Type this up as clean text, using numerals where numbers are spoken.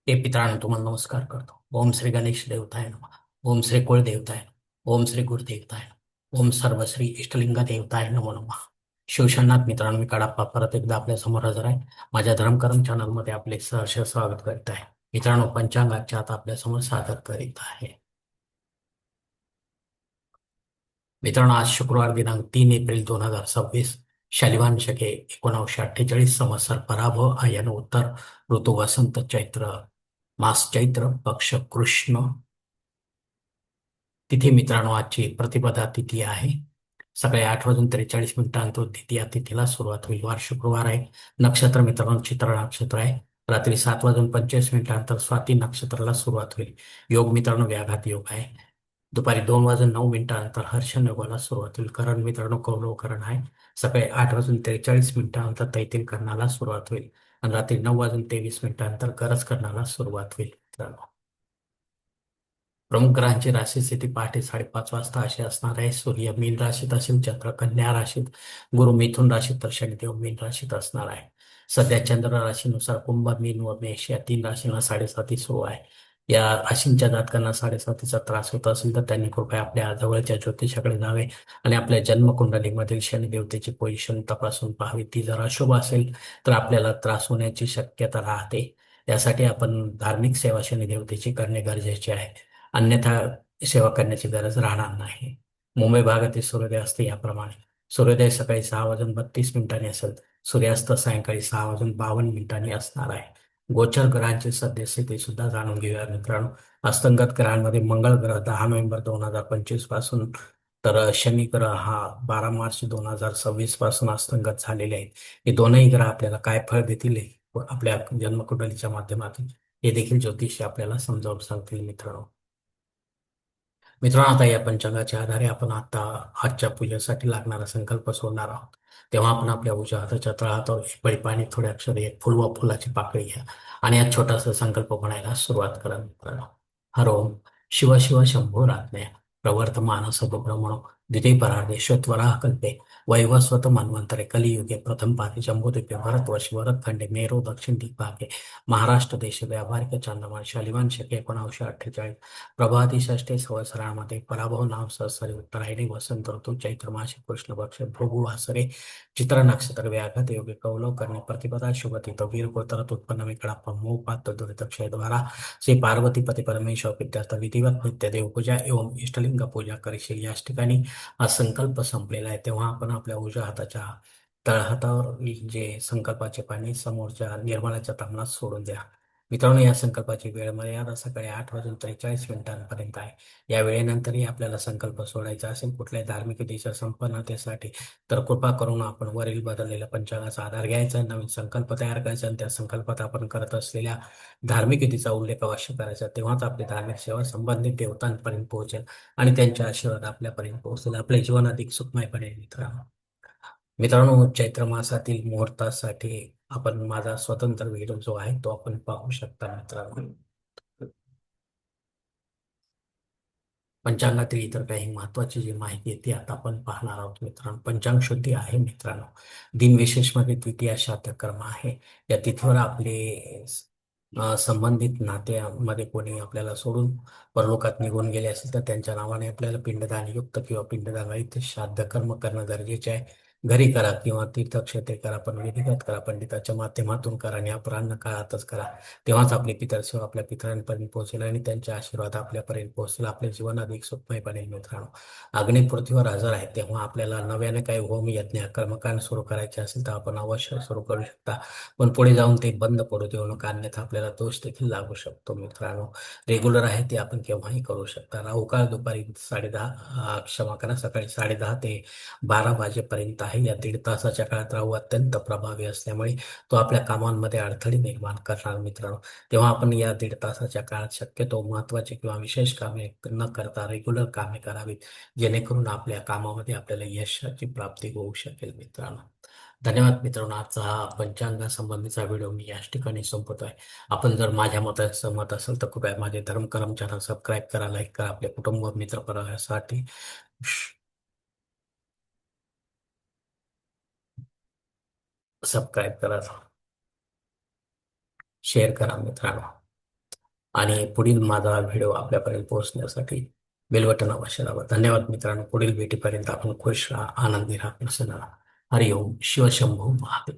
हे पितरांनो तुम्हाला नमस्कार करतो. ओम श्री गणेश देवताय नमः. ओम श्री कुळ देवताय नमः. ओम श्री गुरुदेवताय नमः. ओम सर्व श्री इष्टलिंग देवताय नमो नमः. शिवशरणात मित्रांनो, मी कडाप्पा परत एकदा आपल्या समोर हजर आहे. माझ्या धर्मकरम चॅनलमध्ये आपले सहर्ष स्वागत करीत आहे. मित्रांनो, पंचांगाच्या आता आपल्या समोर सादर करीत आहे. मित्रांनो, आज शुक्रवार दिनांक 3 एप्रिल 2026, शालिवान शके 1948, संवत्सर पराभव, आयन उत्तर, ऋतू वसंत, चैत्र मास, चैत्र पक्ष कृष्ण, तिथी मित्रांनो आजची प्रतिपदा तिथी आहे. सकाळी 8:43 द्वितीया तिथीला सुरुवात होईल. वार शुक्रवार आहे. नक्षत्र मित्रांनो चित्र नक्षत्र आहे. रात्री 7:25 स्वाती नक्षत्राला सुरुवात होईल. योग मित्रांनो व्याघात योग आहे. दुपारी 2:09 हर्ष योगाला सुरुवात होईल. करण मित्रांनो कौलव करण आहे. सकाळी 8:43 तैतील करणाला सुरुवात होईल आणि रात्री 9:23 गरज करणाला सुरुवात होईल. मित्रांनो, प्रमुख ग्रहांची राशी स्थिती पहाटे 5:30 अशी असणार आहे. सूर्य मीन राशीत असेल, चंद्र कन्या राशीत, गुरु मिथुन राशीत तर शनिदेव मीन राशीत असणार आहे. सध्या चंद्र राशीनुसार कुंभ, मीन व मेष या 3 राशींना साडेसाती सुरू आहे. या राशींच्या जातकांना साडेसातीचा त्रास होत असेल तर त्यांनी कृपया आपल्या जवळच्या ज्योतिषाकडे जावे आणि आपल्या जन्मकुंडलीमधील शनिदेवतेची पोझिशन तपासून पाहावी. ती जर अशुभ असेल तर आपल्याला त्रास होण्याची शक्यता राहते. यासाठी आपण धार्मिक सेवा शनिदेवतेची करणे गरजेचे आहे. अन्यथा सेवा करण्याची गरज राहणार नाही. मुंबई भागातील सूर्योदय असते याप्रमाणे: सूर्योदय सकाळी 6:32 असेल. सूर्यास्त सायंकाळी 6:52 असणार आहे. गोचर ग्रहांची सद्यस्थिती सुद्धा जाणून घेऊया मित्रांनो. अस्तंगत ग्रहांमध्ये मंगळ ग्रह 10 नोव्हेंबर 2025 पासून, तर शनी ग्रह हा 12 मार्च 2026 पासून अस्तंगत झालेले आहेत. हे दोनही ग्रह आपल्याला काय फळ देतील आपल्या जन्मकुंडलीच्या माध्यमातून, हे देखील ज्योतिषी आपल्याला समजावून सांगतील मित्रांनो. मित्रांनो, आता या पंचांगाच्या आधारे आपण आता आजच्या पूजेसाठी लागणारा संकल्प सोडणार आहोत. तेव्हा आपण आपल्या उजव्या हाताच्या तळहातावर एक पळी पाणी, थोडे अक्षरे, एक फुल व फुलाची पाकळी घ्या आणि यात छोटासा संकल्प म्हणायला सुरुवात करा मित्रांनो. हर ओम शिव शिव शंभो राज्ञया प्रवर्तमान सद्ब्रह्मणो द्वितीय परार्धे श्वेतवराह कल्पे वैवस्वत मन्वंतरे कलियुगे प्रथम पादे जम्बूद्वीपे भरतवर्षी भरतखंडे मेरू दक्षिण दिग्भागे महाराष्ट्र देश व्यावहारिक चांद्रमान शालिवान शके 1948 प्रभाती षष्ठे संवत्सरामध्ये पराभव नाव सहस्री उत्तरायणी वसंत ऋतू चैत्र मासे कृष्ण पक्ष भृगु वासरे चित्र नक्षत्र व्याघात योगे कौलव करणे प्रतिपदा शुभतिथ वीर गोत्रत उत्पन्न विकळाप मोह पात्र दुरित क्षय द्वारा श्री पार्वती पती परमेश्वर प्रित्यर्थ विधिवत नित्य देवपूजा एवं इष्टलिंग पूजा करीशील. याच ठिकाणी हा संकल्प संपलेला आहे. तेव्हा आपण आपल्या उजव्या हाताच्या तळहातावर जे संकल्पाचे पाणी समोरच्या निर्मळाच्या तामणात सोडून द्या. मित्रांनो, या संकल्पाची वेळ मर्यादा सकाळी 8:43 आहे. या वेळेनंतरही आपल्याला संकल्प सोडायचा असेल कुठल्याही धार्मिक विधीच्या संपन्नतेसाठी, तर कृपा करून आपण वरील बदललेल्या पंचांगाचा आधार घ्यायचा, नवीन संकल्प तयार करायचा आणि त्या संकल्पात आपण करत असलेल्या धार्मिक विधीचा उल्लेख अवश्य करायचा. तेव्हाच आपली धार्मिक सेवा संबंधित देवतांपर्यंत पोहोचेल आणि त्यांच्या आशीर्वाद आपल्यापर्यंत पोहोचेल. आपले जीवन अधिक सुखमय बनेल. मित्रांनो, चैत्र मासातील मुहूर्तासाठी आपण माझा स्वतंत्र व्हिडिओ जो आहे तो आपण पाहू शकता मित्रांनो. पंचांगातील इतर काही महत्वाची जी माहिती आहे ती आता आपण पाहणार आहोत मित्रांनो. पंचांग शुद्धी आहे मित्रांनो. दिनविशेष मध्ये द्वितीया श्राद्ध कर्म आहे. या तिथीवर आपले संबंधित नात्यामध्ये कोणी आपल्याला सोडून परलोकात निघून गेले असेल तर त्यांच्या नावाने आपल्याला पिंडदान युक्त किंवा पिंडदान रहित श्राद्ध कर्म करणं गरजेचे आहे. घरी करा किंवा तीर्थक्षेत्री करा, पण विधिवत करा, पंडिताच्या माध्यमातून करा आणि अपराह्न काळातच करा. तेव्हाच आपली पितरसेवा आपल्या पितरांपर्यंत पोहोचेल आणि त्यांचे आशीर्वाद आपल्यापर्यंत पोहोचेल. आपले जीवन अधिक सुखमय बनेल. मित्रांनो, अग्नी पृथ्वीवर हजर आहे, तेव्हा आपल्याला नव्याने काही होम यज्ञ कर्मकांड सुरू करायचे असेल तर आपण अवश्य सुरू करू शकता. पण पुढे जाऊन ते बंद पडू देऊ नका, अन्यथा आपल्याला दोष देखील लागू शकतो. मित्रांनो, रेग्युलर आहे ते आपण केव्हाही करू शकता. राहुकाळ दुपारी 10:30, क्षमा करा, सकाळी 10:30 ते 12 वाजेपर्यंत आहे. या 1.5 तासाच्या काळात राहू अत्यंत प्रभावी असल्यामुळे तो आपल्या कामांमध्ये अडथळे निर्माण करणार. मित्रांनो, तेव्हा आपण या 1.5 तासाच्या काळात शक्यतो महत्वाचे किंवा विशेष कामे न करता रेग्युलर कामे करावीत, जेणेकरून आपल्या कामामध्ये आपल्याला यशाची प्राप्ती होऊ शकेल. मित्रांनो, धन्यवाद. मित्रांनो, आजचा हा पंचांगासंबंधीचा व्हिडिओ मी याच ठिकाणी संपवतोय. आपण जर माझ्या मतात सहमत असेल तर कृपया माझे धर्मकरम चॅनल सबस्क्राईब करा, लाईक करा, आपल्या कुटुंब मित्र परिवारासाठी सबस्क्राईब करा, शेअर करा मित्रांनो. आणि पुढील माझा व्हिडिओ आपल्यापर्यंत पोहोचण्यासाठी बेल बटन अवश्य दाबा. धन्यवाद मित्रांनो. पुढील भेटीपर्यंत आपण खुश राहा, आनंदी राहा, प्रसन्न राहा. हरिओम शिवशंभू महादेव.